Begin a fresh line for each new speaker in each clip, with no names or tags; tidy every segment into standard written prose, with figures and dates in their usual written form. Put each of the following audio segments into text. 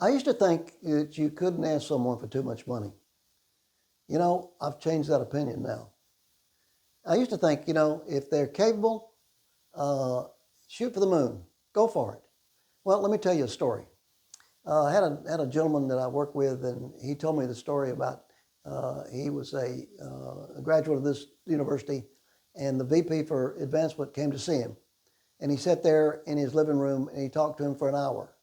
I used to think that you couldn't ask someone for too much money. I've changed that opinion now. I used to think, if they're capable, uh, shoot for the moon, go for it. Well, let me tell you a story. I had a gentleman that I work with, and he told me the story about he was a graduate of this university, and the VP for advancement came to see him, and he sat there in his living room and he talked to him for an hour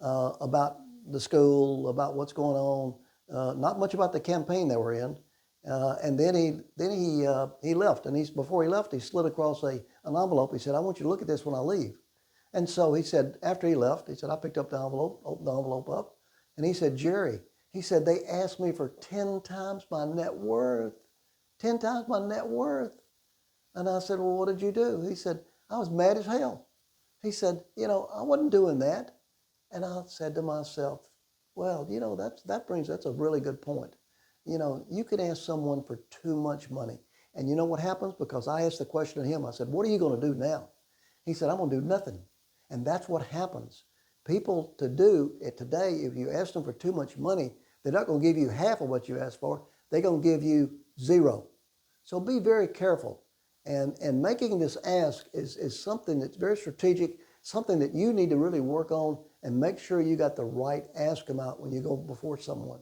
about the school, about what's going on, not much about the campaign they were in. And then he left, and before he left, he slid across an envelope. He said, "I want you to look at this when I leave." And so he said, after he left, he said, I picked up the envelope, opened the envelope up, and he said, "Jerry," he said, "they asked me for 10 times my net worth, 10 times my net worth." And I said, "Well, what did you do?" He said, "I was mad as hell." He said, "I wasn't doing that." And I said to myself, well, that's a really good point. You could ask someone for too much money. And you know what happens? Because I asked the question to him, I said, "What are you going to do now?" He said, "I'm going to do nothing." And that's what happens. People to do it today, if you ask them for too much money, they're not going to give you half of what you asked for. They're going to give you zero. So be very careful. And making this ask is something that's very strategic, something that you need to really work on and make sure you got the right ask amount when you go before someone.